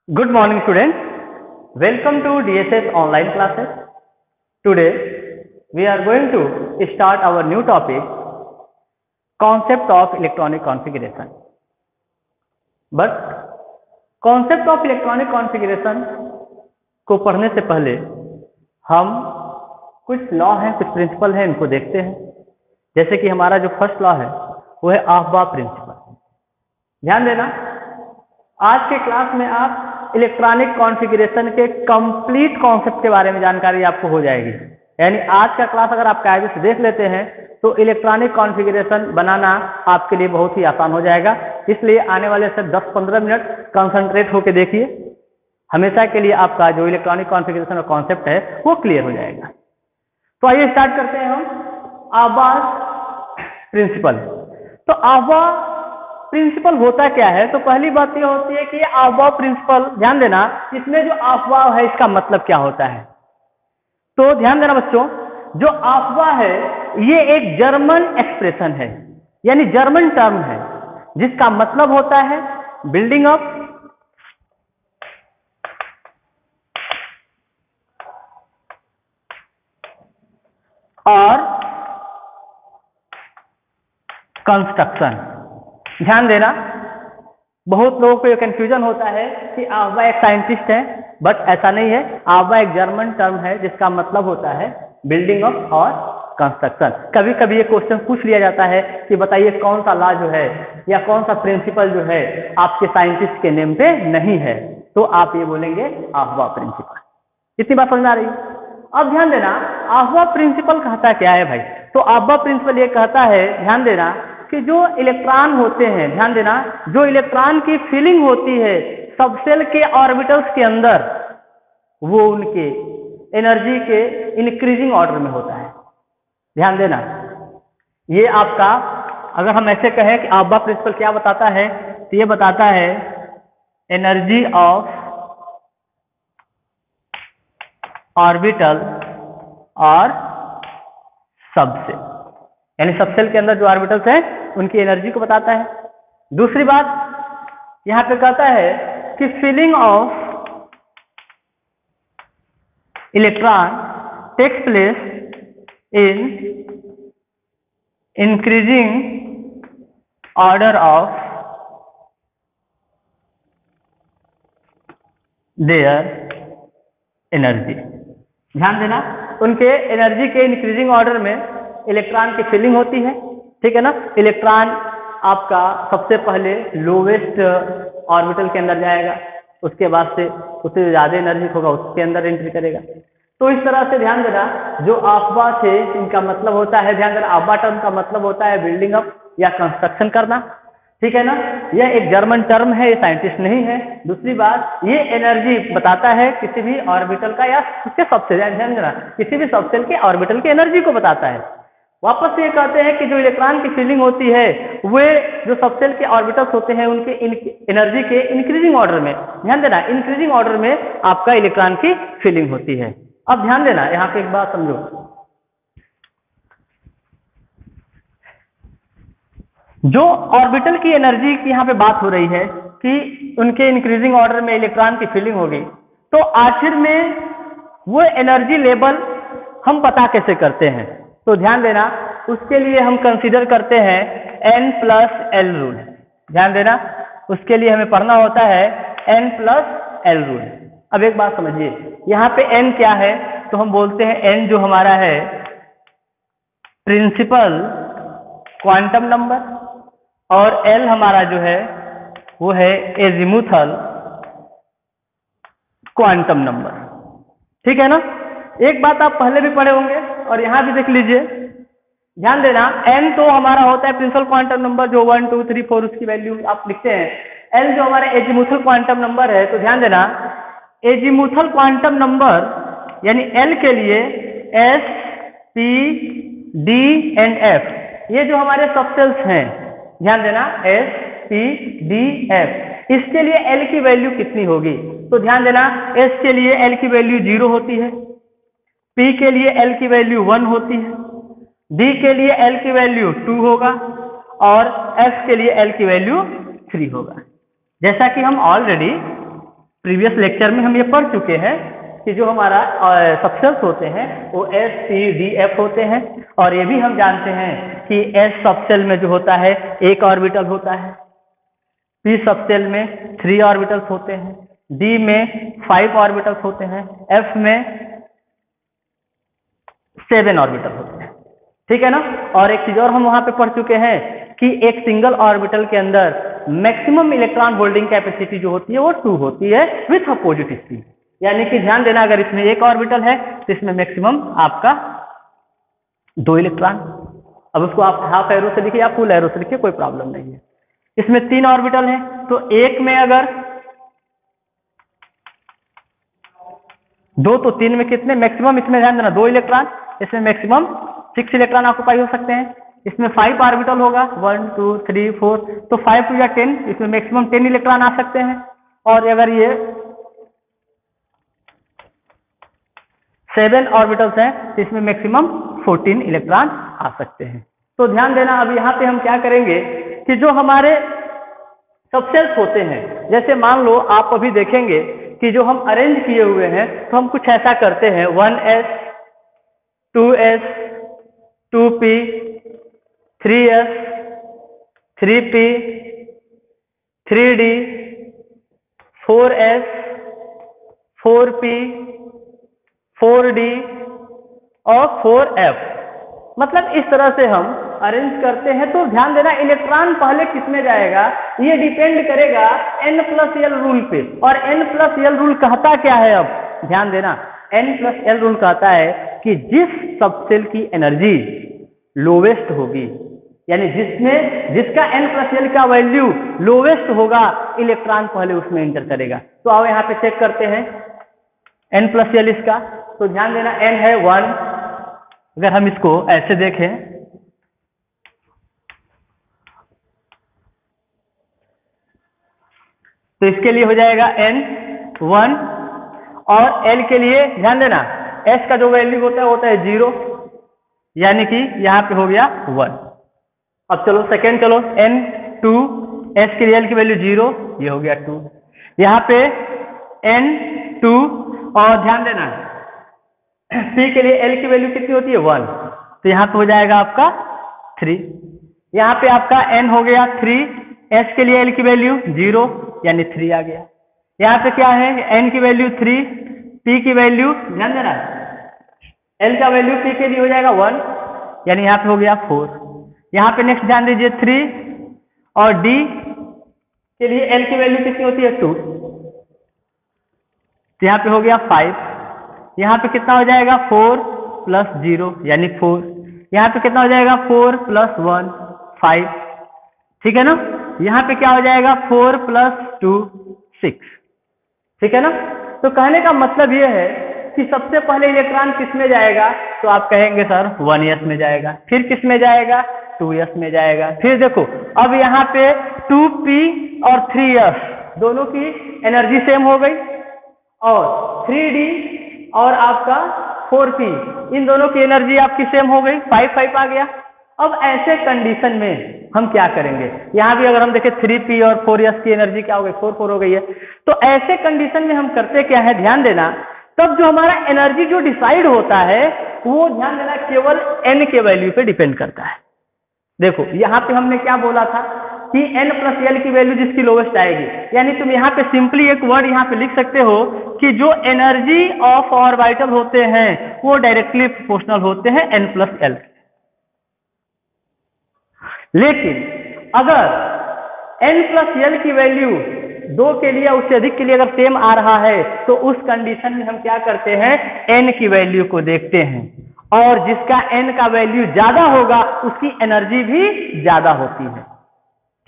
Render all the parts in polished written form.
Good morning, students. Welcome to DSS online classes. Today, we are going to start our new topic, concept of electronic configuration. But concept of electronic configuration को पढ़ने से पहले हम कुछ law हैं, कुछ principal हैं, इनको देखते हैं। जैसे कि हमारा जो फर्स्ट लॉ है वो है अफबाह प्रिंसिपल। ध्यान देना, आज के क्लास में आप इलेक्ट्रॉनिक कॉन्फ़िगरेशन के कंप्लीट कॉन्सेप्ट के बारे में जानकारी आपको हो जाएगी। यानी आज का क्लास अगर आप कायदे से देख लेते हैं तो इलेक्ट्रॉनिक कॉन्फ़िगरेशन बनाना आपके लिए बहुत ही आसान हो जाएगा। इसलिए आने वाले सिर्फ 10-15 मिनट कंसंट्रेट होकर देखिए, हमेशा के लिए आपका जो इलेक्ट्रॉनिक कॉन्फ़िगरेशन का कॉन्सेप्ट है वो क्लियर हो जाएगा। तो आइए स्टार्ट करते हैं हम अफबाह प्रिंसिपल। तो अफबाह प्रिंसिपल होता क्या है? तो पहली बात यह होती है कि ये अफबाह प्रिंसिपल, ध्यान देना, इसमें जो अफबाह है इसका मतलब क्या होता है। तो ध्यान देना बच्चों, जो अफबाह है ये एक जर्मन एक्सप्रेशन है, यानी जर्मन टर्म है, जिसका मतलब होता है बिल्डिंग अप और कंस्ट्रक्शन। ध्यान देना, बहुत लोगों को ये कंफ्यूजन होता है कि अफबाह एक साइंटिस्ट है, बट ऐसा नहीं है। अफबाह एक जर्मन टर्म है जिसका मतलब होता है बिल्डिंग अप और कंस्ट्रक्शन। कभी कभी ये क्वेश्चन पूछ लिया जाता है कि बताइए कौन सा लॉ जो है या कौन सा प्रिंसिपल जो है आपके साइंटिस्ट के नेम पे नहीं है, तो आप ये बोलेंगे अफबाह प्रिंसिपल। इतनी बात समझ में आ रही है? अब ध्यान देना, अफबाह प्रिंसिपल कहता क्या है भाई? तो अफबाह प्रिंसिपल ये कहता है, ध्यान देना, कि जो इलेक्ट्रॉन होते हैं, ध्यान देना, जो इलेक्ट्रॉन की फीलिंग होती है सबसेल के ऑर्बिटल्स के अंदर, वो उनके एनर्जी के इंक्रीजिंग ऑर्डर में होता है। ध्यान देना, ये आपका, अगर हम ऐसे कहें कि अफबाह प्रिंसिपल क्या बताता है, तो ये बताता है एनर्जी ऑफ ऑर्बिटल और सबसेल, यानी सबसेल के अंदर जो ऑर्बिटल्स हैं उनकी एनर्जी को बताता है। दूसरी बात यहां पे कहता है कि filling of electron takes place in increasing order of their energy. ध्यान देना, उनके एनर्जी के इंक्रीजिंग ऑर्डर में इलेक्ट्रॉन की फीलिंग होती है, ठीक है ना। इलेक्ट्रॉन आपका सबसे पहले लोवेस्ट ऑर्बिटल के अंदर जाएगा, उसके बाद से उससे ज्यादा एनर्जी होगा उसके अंदर एंट्री करेगा। तो इस तरह से ध्यान देना, जो अफबाह थे इनका मतलब होता है, ध्यान देना, अफबाह टर्म का मतलब होता है बिल्डिंग अप या कंस्ट्रक्शन करना, ठीक है ना। यह एक जर्मन टर्म है, ये साइंटिस्ट नहीं है। दूसरी बात, ये एनर्जी बताता है किसी भी ऑर्बिटल का या उसके सबसेल, ध्यान देना, किसी भी सबसेल के ऑर्बिटल की एनर्जी को बताता है। वापस ये कहते हैं कि जो इलेक्ट्रॉन की फीलिंग होती है वे जो सबसेल के ऑर्बिटल्स होते हैं उनके एनर्जी के इंक्रीजिंग ऑर्डर में, ध्यान देना, इंक्रीजिंग ऑर्डर में आपका इलेक्ट्रॉन की फीलिंग होती है। अब ध्यान देना, यहां पे एक बात समझो, जो ऑर्बिटल की एनर्जी की यहाँ पे बात हो रही है कि उनके इंक्रीजिंग ऑर्डर में इलेक्ट्रॉन की फीलिंग होगी, तो आखिर में वो एनर्जी लेवल हम पता कैसे करते हैं? तो ध्यान देना, उसके लिए हम कंसीडर करते हैं N+L रूल। ध्यान देना, उसके लिए हमें पढ़ना होता है N+L रूल। अब एक बात समझिए, यहाँ पे N क्या है? तो हम बोलते हैं N जो हमारा है प्रिंसिपल क्वांटम नंबर, और L हमारा जो है वो है एजीमुथल क्वांटम नंबर, ठीक है ना। एक बात आप पहले भी पढ़े होंगे और यहां भी देख लीजिए, ध्यान देना, N तो हमारा होता है प्रिंसिपल क्वांटम नंबर, जो 1 2 3 4 उसकी वैल्यू आप लिखते हैं। L जो हमारा एजीमुथल क्वांटम नंबर है, तो ध्यान देना, एजीमुथल क्वांटम नंबर यानी L के लिए S P D and F, ये जो हमारे सबसेल्स हैं, ध्यान देना, S P D F, इसके लिए L की वैल्यू कितनी होगी? तो ध्यान देना, S के लिए L की वैल्यू 0 होती है, P के लिए L की वैल्यू 1 होती है, D के लिए L की वैल्यू 2 होगा और F के लिए L की वैल्यू 3 होगा। जैसा कि हम ऑलरेडी प्रीवियस लेक्चर में हम ये पढ़ चुके हैं कि जो हमारा सबसेल्स होते हैं वो S P D F होते हैं, और ये भी हम जानते हैं कि S सबसेल में जो होता है एक ऑर्बिटल होता है, P सबसेल में 3 ऑर्बिटल्स होते हैं, D में 5 ऑर्बिटल्स होते हैं, F में 7 ऑर्बिटल होते हैं। ठीक है ना। और एक चीज और हम वहां पे पढ़ चुके हैं कि एक सिंगल ऑर्बिटल के अंदर मैक्सिमम इलेक्ट्रॉन होल्डिंग कैपेसिटी जो होती है वो 2 होती है विथ अपोजिट स्पिन। यानी कि ध्यान देना, अगर इसमें एक ऑर्बिटल है तो इसमें मैक्सिमम आपका 2 इलेक्ट्रॉन। अब उसको आप हाफ एरो से लिखिए या फुल एरो से लिखिए, कोई प्रॉब्लम नहीं है। इसमें 3 ऑर्बिटल है तो एक में अगर 2 तो 3 में कितने मैक्सिमम, इसमें ध्यान देना 2 इलेक्ट्रॉन, इसमें मैक्सिमम 6 इलेक्ट्रॉन ऑक्युपाई हो सकते हैं। इसमें 5 ऑर्बिटल होगा 1 2 3 4, तो 5 2 या 10, इसमें मैक्सिमम 10 इलेक्ट्रॉन आ सकते हैं। और अगर ये 7 ऑर्बिटल्स हैं तो इसमें मैक्सिमम 14 इलेक्ट्रॉन आ सकते हैं। तो ध्यान देना, अब यहाँ पे हम क्या करेंगे कि जो हमारे सबसेल्स होते हैं, जैसे मान लो आप अभी देखेंगे कि जो हम अरेंज किए हुए हैं तो हम कुछ ऐसा करते हैं 1s 2s 2p 3s 3p 3d 4s 4p 4d और 4f, मतलब इस तरह से हम अरेंज करते हैं। तो ध्यान देना, इलेक्ट्रॉन पहले किसमें जाएगा ये डिपेंड करेगा n+l रूल पे। और n+l रूल कहता क्या है, अब ध्यान देना, n+l रूल कहता है कि जिस सबसेल की एनर्जी लोवेस्ट होगी, यानी जिसका n+l का वैल्यू लोवेस्ट होगा, इलेक्ट्रॉन पहले उसमें एंटर करेगा। तो आओ यहाँ पे चेक करते हैं n+l इसका। तो ध्यान देना, n है 1, अगर हम इसको ऐसे देखें तो इसके लिए हो जाएगा n1, और l के लिए ध्यान देना s का जो वैल्यू होता है 0, यानी कि यहाँ पे हो गया 1। अब चलो सेकेंड, चलो n2, s के लिए l की वैल्यू 0, ये हो गया 2। यहाँ पे n2, और ध्यान देना p के लिए l की वैल्यू कितनी होती है 1, तो यहाँ पे हो जाएगा आपका 3। यहाँ पे आपका n हो गया 3, s के लिए l की वैल्यू 0, यानी 3 आ गया। यहाँ पे क्या है, n की वैल्यू 3, p की वैल्यू, ध्यान देना l का वैल्यू p के लिए हो जाएगा 1, यानी यहाँ पे हो गया 4। यहाँ पे नेक्स्ट ध्यान दीजिए 3, और d के लिए l की वैल्यू कितनी होती है 2, तो यहाँ पे हो गया 5। यहाँ पे कितना हो जाएगा 4 + 0, यानी 4। यहाँ पे कितना हो जाएगा 4 + 1 5, ठीक है ना। यहाँ पे क्या हो जाएगा 4 + 2 6, ठीक है ना। तो कहने का मतलब ये है कि सबसे पहले इलेक्ट्रॉन किस में जाएगा, तो आप कहेंगे सर 1s में जाएगा, फिर किस में जाएगा 2s में जाएगा। फिर देखो अब यहाँ पे 2p और 3s दोनों की एनर्जी सेम हो गई, और 3d और आपका 4p इन दोनों की एनर्जी आपकी सेम हो गई, 5 5 आ गया। अब ऐसे कंडीशन में हम क्या करेंगे, यहाँ भी अगर हम देखें 3p और 4s की एनर्जी क्या हो गई 4 4 हो गई है। तो ऐसे कंडीशन में हम करते क्या है, ध्यान देना, तब जो हमारा एनर्जी जो डिसाइड होता है वो ध्यान देना केवल n के वैल्यू पे डिपेंड करता है। देखो यहाँ पे हमने क्या बोला था कि n+l की वैल्यू जिसकी लोवेस्ट आएगी, यानी तुम यहाँ पे सिंपली एक वर्ड यहाँ पे लिख सकते हो कि जो एनर्जी ऑफ ऑर्बिटल होते हैं वो डायरेक्टली प्रोपोर्शनल होते हैं n+l। लेकिन अगर n+l की वैल्यू 2 के लिए या उससे अधिक के लिए अगर सेम आ रहा है तो उस कंडीशन में हम क्या करते हैं, n की वैल्यू को देखते हैं, और जिसका n का वैल्यू ज्यादा होगा उसकी एनर्जी भी ज्यादा होती है,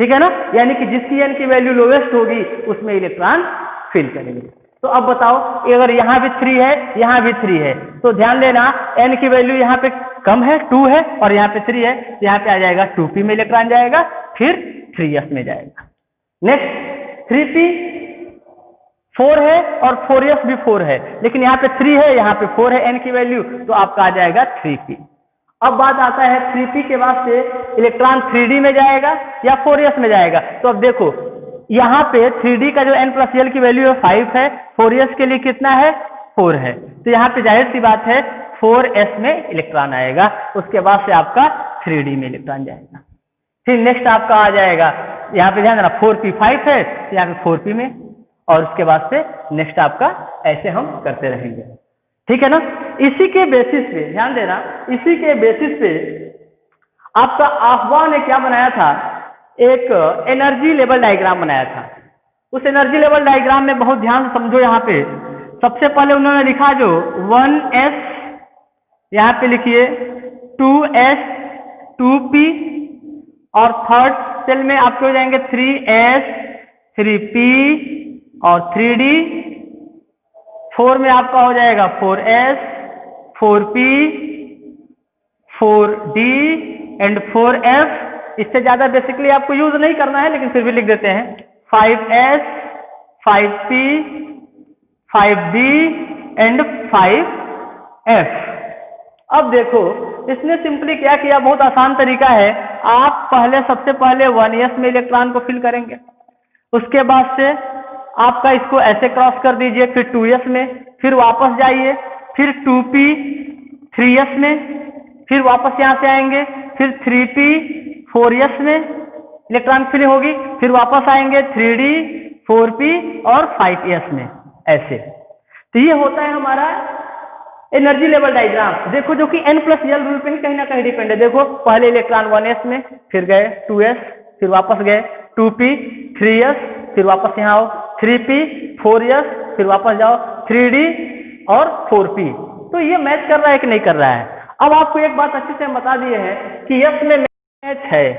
ठीक है ना। यानी कि जिसकी n की वैल्यू लोवेस्ट होगी उसमें इलेक्ट्रॉन फिल करेंगे। तो अब बताओ अगर यहाँ भी 3 है यहाँ भी 3 है, तो ध्यान देना n की वैल्यू यहाँ पे कम है 2 है और यहाँ पे 3 है, तो यहाँ पे आ जाएगा 2p में इलेक्ट्रॉन जाएगा, फिर 3s में जाएगा। नेक्स्ट 3p 4 है और 4s भी 4 है, लेकिन यहाँ पे 3 है यहाँ पे 4 है n की वैल्यू, तो आपका आ जाएगा 3p। अब बात आता है 3p के बाद से इलेक्ट्रॉन 3d में जाएगा या 4s में जाएगा। तो अब देखो यहाँ पे 3D का जो n+l की वैल्यू है 5 है, 4s के लिए कितना है 4 है, तो यहाँ पे जाहिर सी बात है 4s में इलेक्ट्रॉन आएगा, उसके बाद से आपका 3D में इलेक्ट्रॉन जाएगा। फिर नेक्स्ट आपका आ जाएगा, यहाँ पे ध्यान देना 4p5 है तो यहाँ पे 4p में, और उसके बाद से नेक्स्ट आपका ऐसे हम करते रहेंगे, ठीक है ना। इसी के बेसिस पे ध्यान देना, इसी के बेसिस पे आपका अफवाह ने क्या बनाया था, एक एनर्जी लेवल डायग्राम बनाया था। उस एनर्जी लेवल डायग्राम में बहुत ध्यान से समझो, यहाँ पे सबसे पहले उन्होंने लिखा जो 1s, यहाँ पे लिखिए 2s 2p, और थर्ड सेल में आपके हो जाएंगे 3s 3p और 3d, 4 में आपका हो जाएगा 4s 4p 4d and 4f। इससे ज्यादा बेसिकली आपको यूज नहीं करना है, लेकिन फिर भी लिख देते हैं 5s 5p 5d and 5f। अब देखो इसने सिंपली क्या किया, बहुत आसान तरीका है। आप पहले सबसे पहले 1s में इलेक्ट्रॉन को फिल करेंगे, उसके बाद से आपका इसको ऐसे क्रॉस कर दीजिए, फिर 2s में, फिर वापस जाइए, फिर 2p 3s में, फिर वापस यहाँ से आएंगे, फिर 3p 4s में इलेक्ट्रॉन फिल होगी, फिर वापस आएंगे 3d 4p और 5s में, ऐसे। तो ये होता है हमारा एनर्जी लेवल डायग्राम। देखो जो कि n+l रूल पे कहीं ना कहीं डिपेंड है। देखो पहले इलेक्ट्रॉन 1s में, फिर गए 2s, फिर वापस गए 2p 3s, फिर वापस यहाँ आओ 3p 4s, फिर वापस जाओ 3d और 4p। तो ये मैच कर रहा है कि नहीं कर रहा है। अब आपको एक बात अच्छे से हम बता दिए हैं कि s में मैच है,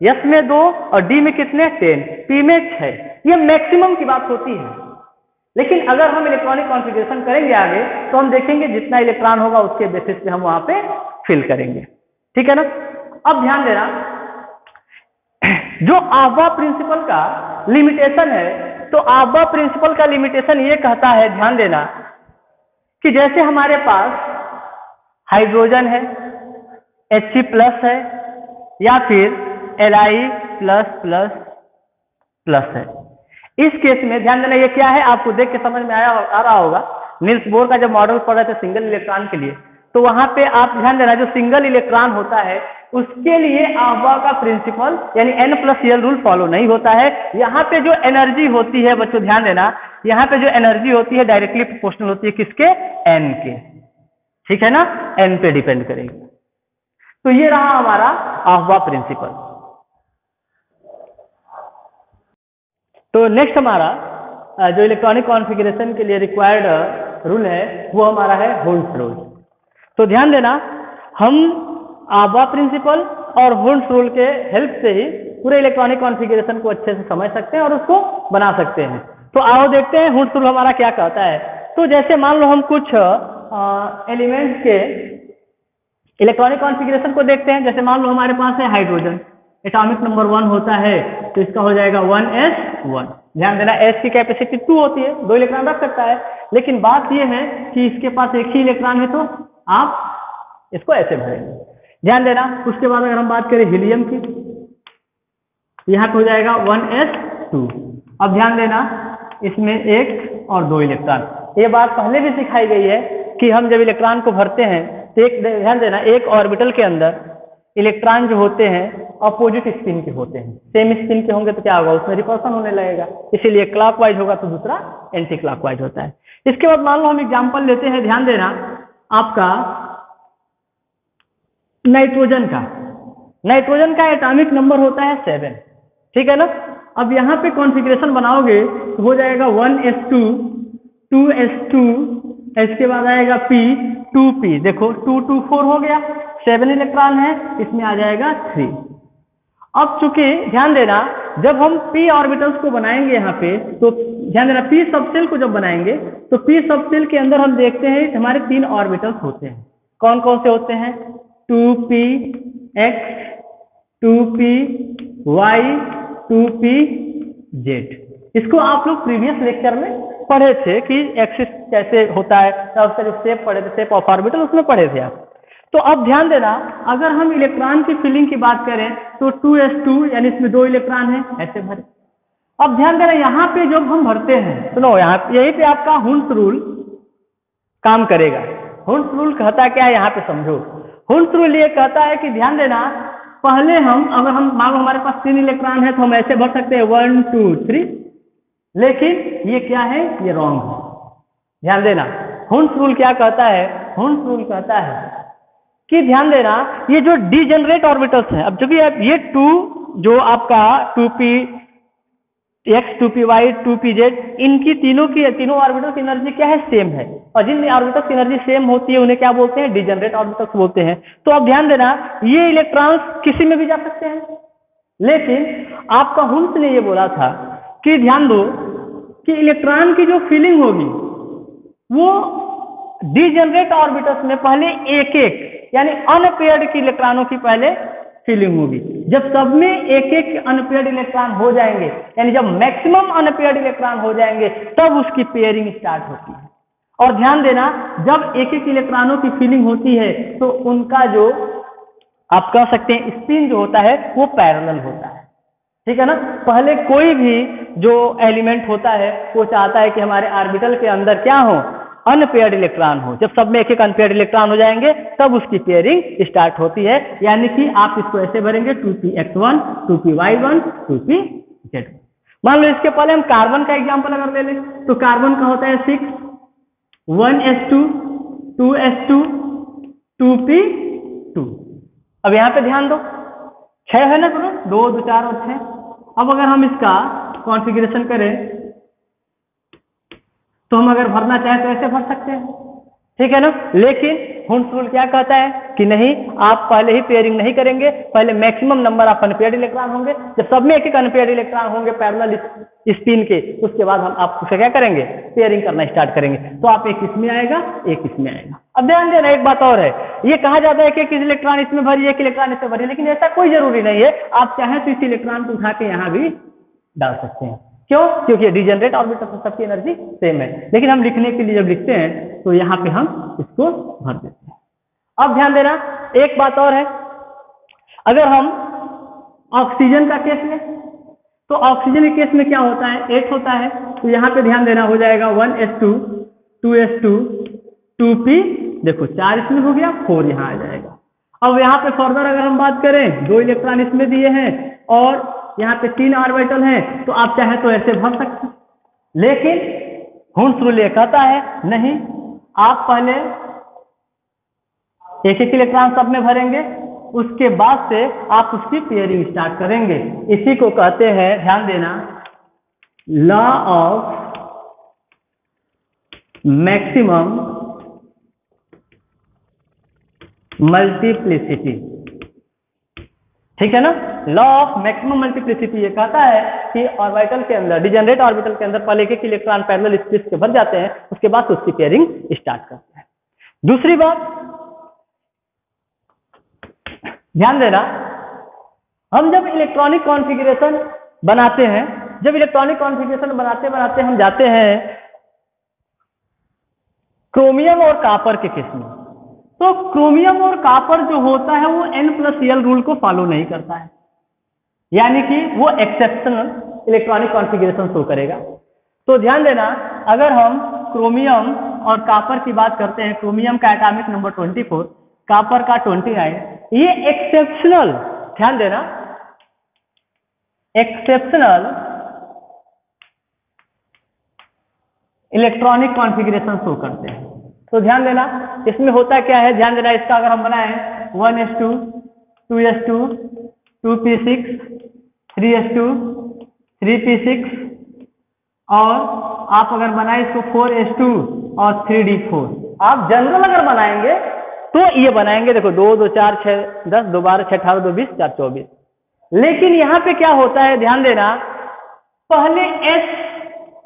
s में 2 और d में कितने 10, p में 6, ये मैक्सिमम की बात होती है। लेकिन अगर हम इलेक्ट्रॉनिक कॉन्फ़िगरेशन करेंगे आगे, तो हम देखेंगे जितना इलेक्ट्रॉन होगा उसके बेसिस पे हम वहां पे फिल करेंगे, ठीक है ना। अब ध्यान देना, जो अफबाह प्रिंसिपल का लिमिटेशन है, तो अफबाह प्रिंसिपल का लिमिटेशन ये कहता है, ध्यान देना, कि जैसे हमारे पास हाइड्रोजन है, He+ है, या फिर Li+++ है। इस केस में ध्यान देना, ये क्या है आपको देख के समझ में आ रहा होगा। नील्स बोर का जब मॉडल पढ़ रहे थे सिंगल इलेक्ट्रॉन के लिए, तो वहां पे आप ध्यान देना, जो सिंगल इलेक्ट्रॉन होता है उसके लिए अफबाह का प्रिंसिपल यानी n+l रूल फॉलो नहीं होता है। यहाँ पे जो एनर्जी होती है बच्चों ध्यान देना, यहाँ पे जो एनर्जी होती है डायरेक्टली प्रोपोर्शनल होती है किसके, n के, ठीक है ना, n पे डिपेंड करेगी। तो ये रहा हमारा अफबाह प्रिंसिपल। तो नेक्स्ट हमारा जो इलेक्ट्रॉनिक कॉन्फ़िगरेशन के लिए रिक्वायर्ड रूल है वो हमारा है हुंस रूल। तो ध्यान देना, हम अफबाह प्रिंसिपल और हुंस रूल के हेल्प से ही पूरे इलेक्ट्रॉनिक कॉन्फ़िगरेशन को अच्छे से समझ सकते हैं और उसको बना सकते हैं। तो आओ देखते हैं हुंस रूल हमारा क्या कहता है। तो जैसे मान लो हम कुछ एलिमेंट्स के इलेक्ट्रॉनिक कॉन्फ़िगरेशन को देखते हैं। जैसे मान लो हमारे पास है हाइड्रोजन, एटॉमिक नंबर 1 होता है, तो इसका हो जाएगा 1s1। ध्यान देना, s की कैपेसिटी 2 होती है, 2 इलेक्ट्रॉन रख सकता है, लेकिन बात यह है कि इसके पास एक ही इलेक्ट्रॉन है, तो आप इसको ऐसे भरेंगे। ध्यान देना, उसके बाद अगर हम बात करें हीलियम की, यहाँ पे हो जाएगा 1s2। अब ध्यान देना, इसमें 1 और 2 इलेक्ट्रॉन, ये बात पहले भी सिखाई गई है कि हम जब इलेक्ट्रॉन को भरते हैं तो एक ध्यान देना, एक ऑर्बिटल के अंदर इलेक्ट्रॉन जो होते हैं अपोजिट स्पिन के होते हैं। सेम स्पिन के होंगे तो क्या होगा, उसमें रिपल्सन होने लगेगा, इसीलिए क्लॉकवाइज होगा तो दूसरा एंटी क्लॉकवाइज होता है। इसके बाद मान लो हम एग्जांपल लेते हैं, ध्यान देना, आपका नाइट्रोजन का एटॉमिक नंबर होता है 7, ठीक है ना। अब यहाँ पे कॉन्फ़िगरेशन बनाओगे तो हो जाएगा 1s2 2s2, इसके बाद आएगा p 2p, देखो 2 2 4 हो गया, 7 इलेक्ट्रॉन है, इसमें आ जाएगा 3। अब चूंकि ध्यान देना, जब हम p ऑर्बिटल्स को बनाएंगे यहाँ पे, तो ध्यान देना p सबसेल को जब बनाएंगे तो p सबसेल के अंदर हम देखते हैं हमारे 3 ऑर्बिटल्स होते हैं। कौन कौन से होते हैं, 2p x 2p y 2p z। इसको आप लोग प्रीवियस लेक्चर में पढ़े थे कि एक्सिस कैसे होता है, तो उसका जो शेप पढ़े थे, शेप ऑफ ऑर्बिटल, उसमें पढ़े थे आप। तो अब ध्यान देना, अगर हम इलेक्ट्रॉन की फिलिंग की बात करें तो 2s2 यानी इसमें 2 इलेक्ट्रॉन है, ऐसे भरे। अब ध्यान देना, यहाँ पे जब हम भरते हैं, सुनो यहाँ यहीं पे आपका हुंस रूल काम करेगा। हुंस रूल कहता क्या है यहाँ पे समझो। हुंस रूल ये कहता है कि ध्यान देना, पहले हम, अगर हम मान लो हमारे पास 3 इलेक्ट्रॉन है तो हम ऐसे भर सकते हैं 1 2 3, लेकिन ये क्या है, ये रॉन्ग है। ध्यान देना, हुंस रूल क्या कहता है, हुंस रूल कहता है कि ध्यान देना, ये जो डीजेनरेट ऑर्बिटल्स हैं, अब चूंकि ये 2 जो आपका 2p x 2py 2pz, इनकी तीनों ऑर्बिटल्स की एनर्जी क्या है, सेम है। और जिन ऑर्बिटल्स की एनर्जी सेम होती है उन्हें क्या बोलते हैं, डीजेनरेट ऑर्बिटल्स बोलते हैं। तो अब ध्यान देना, ये इलेक्ट्रॉन्स किसी में भी जा सकते हैं, लेकिन आपका हुंस ने ये बोला था कि ध्यान दो कि इलेक्ट्रॉन की जो फीलिंग होगी वो डीजेनरेट ऑर्बिटल्स में पहले एक एक यानी अनपेयर्ड की इलेक्ट्रॉनों की पहले फीलिंग होगी। जब सब में एक एक अनपेयर्ड इलेक्ट्रॉन हो जाएंगे, यानी जब मैक्सिमम अनपेयर्ड इलेक्ट्रॉन हो जाएंगे, तब उसकी पेयरिंग स्टार्ट होती है। और ध्यान देना, जब एक एक इलेक्ट्रॉनों की फीलिंग होती है तो उनका जो आप कह सकते हैं स्पिन जो होता है वो पैरेलल होता है, ठीक है ना। पहले कोई भी जो एलिमेंट होता है वो चाहता है कि हमारे ऑर्बिटल के अंदर क्या हो, अनपेयर्ड इलेक्ट्रॉन हो। जब सब में एक एक अनपेयर्ड इलेक्ट्रॉन हो जाएंगे तब उसकी पेयरिंग स्टार्ट होती है। यानी कि आप इसको ऐसे भरेंगे 2px1 2py1 2pz। मान लो इसके पहले हम कार्बन का एग्जांपल अगर ले लें तो कार्बन का होता है 6 1s2 2s2 2p2। अब यहाँ पे ध्यान दो, 6 है ना, सुनो 2 2 4 और 6। अब अगर हम इसका कॉन्फ़िगरेशन करें तो हम अगर भरना चाहें तो ऐसे भर सकते हैं, ठीक है ना। लेकिन हुंस रूल क्या कहता है कि नहीं, आप पहले ही पेयरिंग नहीं करेंगे, पहले maximum number of unpaired electron होंगे। जब सब में एक एक अनपेयर्ड इलेक्ट्रॉन होंगे पैरेलल स्पिन के, उसके बाद हम आप उसे क्या करेंगे, पेयरिंग करना स्टार्ट करेंगे। तो आप एक इसमें आएगा, एक इसमें आएगा। अब ध्यान देना, एक बात और है, ये कहा जाता है कि एक इलेक्ट्रॉन इसमें भरिए, एक इलेक्ट्रॉन इसमें भरिए, लेकिन ऐसा कोई जरूरी नहीं है। आप चाहें तो इस इलेक्ट्रॉन को उठा के यहाँ भी डाल सकते हैं। क्यों? क्योंकि डीजेनरेट ऑर्बिटल तो सबकी एनर्जी सेम है, लेकिन हम लिखने के लिए जब लिखते हैं तो यहाँ पे हम इसको भर देते हैं। अब ध्यान देना, एक बात और है, अगर हम ऑक्सीजन का केस लें तो ऑक्सीजन के केस में क्या होता है, 8 होता है। तो यहाँ पे ध्यान देना, हो जाएगा 1s2 2s2 2p, देखो 4 इसमें हो गया, 4 यहाँ आ जाएगा। अब यहाँ पे फर्दर अगर हम बात करें, 2 इलेक्ट्रॉन इसमें दिए हैं और यहाँ पे 3 ऑर्बिटल हैं, तो आप चाहे तो ऐसे भर सकते हैं। लेकिन हुंस रूल ये कहता है नहीं, आप पहले एक एक इलेक्ट्रॉन सब में भरेंगे, उसके बाद से आप उसकी पेयरिंग स्टार्ट करेंगे। इसी को कहते हैं, ध्यान देना, लॉ ऑफ मैक्सिमम मल्टीप्लिसिटी, ठीक है ना। लॉ ऑफ मैक्सिमम मल्टीप्लिसिटी ये कहता है कि ऑर्बिटल के अंदर, डीजेनरेट ऑर्बिटल के अंदर पहले एक इलेक्ट्रॉन पैरेलल स्पेस के भर जाते हैं, उसके बाद उसकी पेयरिंग स्टार्ट करते हैं। दूसरी बात ध्यान देना, हम जब इलेक्ट्रॉनिक कॉन्फ़िगरेशन बनाते हैं, जब इलेक्ट्रॉनिक कॉन्फ़िगरेशन बनाते बनाते हम जाते हैं क्रोमियम और कॉपर के केस में, तो क्रोमियम और कॉपर जो होता है वो n+l रूल को फॉलो नहीं करता है, यानी कि वो एक्सेप्शनल इलेक्ट्रॉनिक कॉन्फ़िगरेशन शो करेगा। तो ध्यान देना, अगर हम क्रोमियम और कॉपर की बात करते हैं, क्रोमियम का एटॉमिक नंबर 24, कॉपर का 29, ये एक्सेप्शनल, ध्यान देना, एक्सेप्शनल इलेक्ट्रॉनिक कॉन्फ़िगरेशन शो करते हैं। तो ध्यान देना, इसमें होता क्या है, ध्यान देना, इसका अगर हम बनाएं 1s2 2s2 2p6 3s2 3p6, और आप अगर बनाए इसको 4s2 और 3d4, आप जनरल अगर बनाएंगे तो ये बनाएंगे, देखो 2 2 4 6 10 2 12 6 18 2 20 4 24। लेकिन यहाँ पे क्या होता है, ध्यान देना, पहले s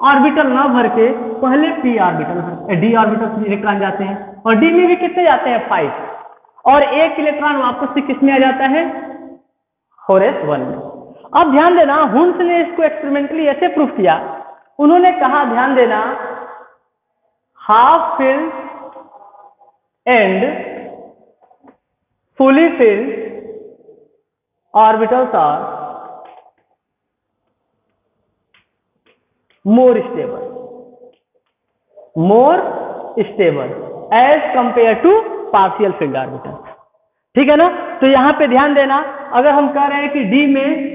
ऑर्बिटल ना भर के पहले p orbital, d orbital electron जाते हैं, और d में भी कितने जाते हैं 5, और एक इलेक्ट्रॉन वापस से किसमें आ जाता है 4s1 में। अब ध्यान देना, हुंस ने इसको एक्सपेरिमेंटली ऐसे प्रूव किया, उन्होंने कहा, ध्यान देना, half filled and fully filled orbitals are more stable as compared to partial filled orbitals। ठीक है ना। तो यहाँ पे ध्यान देना, अगर हम कह रहे हैं कि डी में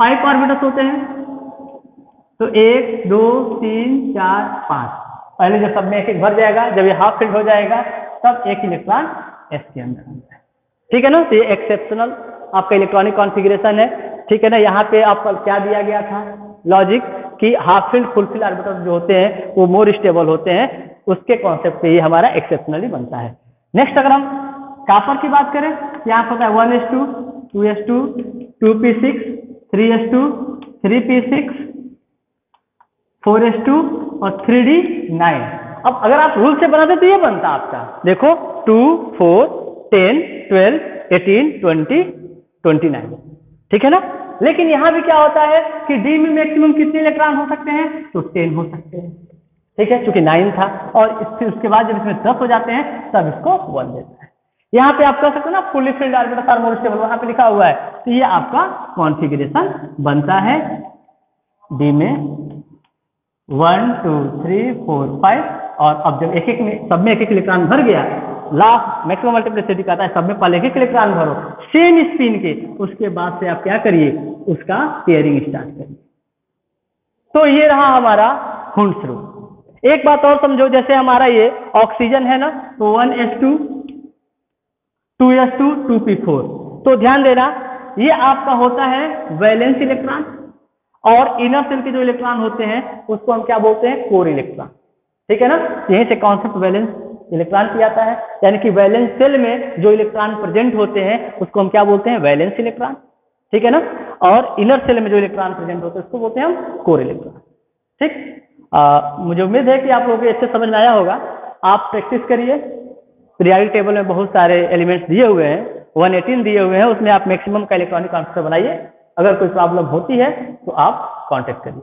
5 ऑर्बिटल्स होते हैं, तो 1 2 3 4 5, पहले जब सब में एक एक भर जाएगा, जब ये हाफ फिल्ड हो जाएगा तब एक इलेक्ट्रॉन एस के अंदर आता है। ठीक है ना। तो ये एक्सेप्शनल आपका इलेक्ट्रॉनिक कॉन्फ़िगरेशन है। ठीक है ना। यहाँ पे आपका क्या दिया गया था लॉजिक कि half filled full field orbitals जो होते हैं वो मोर स्टेबल होते हैं, उसके कॉन्सेप्ट पे ये हमारा एक्सेप्शनली बनता है। नेक्स्ट अगर हम कॉपर की बात करें, यहाँ पर 1s2 2s2 2p6 3s2 3p6 4s2 और 3d9। अब अगर आप रूल से बनाते तो ये बनता आपका, देखो 2 4 10 12 18 20 29। ठीक है ना। लेकिन यहां भी क्या होता है कि डी में मैक्सिमम कितने इलेक्ट्रॉन हो सकते हैं, तो 10 हो सकते हैं। ठीक है, क्योंकि 9 था, और उसके बाद जब इसमें 10 हो जाते हैं तब इसको 1 देता है। यहाँ पे आप कह सकते हो ना fully filled orbitals are more stable, वहां पे लिखा हुआ है, तो ये आपका कॉन्फ़िगरेशन बनता है डी में 1 2 3 4 5। और अब जब एक एक में सब में एक एक इलेक्ट्रॉन भर गया, लास्ट मैक्सिमम मल्टीप्लिसिटी का आता है, सब में पहले एक एक इलेक्ट्रॉन भरो सेम स्पिन के, उसके बाद से आप क्या करिए, उसका पेयरिंग स्टार्ट करिए। तो ये रहा हमारा हुंड्स रूल। एक बात और समझो, जैसे हमारा ये ऑक्सीजन है ना, तो 1s2 2s2 2p4, तो ध्यान देना ये आपका होता है वैलेंस इलेक्ट्रॉन, और इनर सेल के जो इलेक्ट्रॉन होते हैं उसको हम क्या बोलते हैं, कोर इलेक्ट्रॉन। ठीक है ना। यहीं से कॉन्सेप्ट वैलेंस इलेक्ट्रॉन की आता है, यानी कि वैलेंस सेल में जो इलेक्ट्रॉन प्रेजेंट होते हैं उसको हम क्या बोलते हैं, वैलेंस इलेक्ट्रॉन। ठीक है ना। और इनर सेल में जो इलेक्ट्रॉन प्रेजेंट होते हैं उसको बोलते हैं हम कोर इलेक्ट्रॉन। ठीक। मुझे उम्मीद है कि आप लोगों को अच्छे समझ में आया होगा। आप प्रैक्टिस करिए, पीरियोडिक टेबल में बहुत सारे एलिमेंट्स दिए हुए हैं, 118 दिए हुए हैं, उसमें आप मैक्सिमम का इलेक्ट्रॉनिक कॉन्सेप्ट बनाइए। अगर कोई प्रॉब्लम होती है तो आप कांटेक्ट करिए।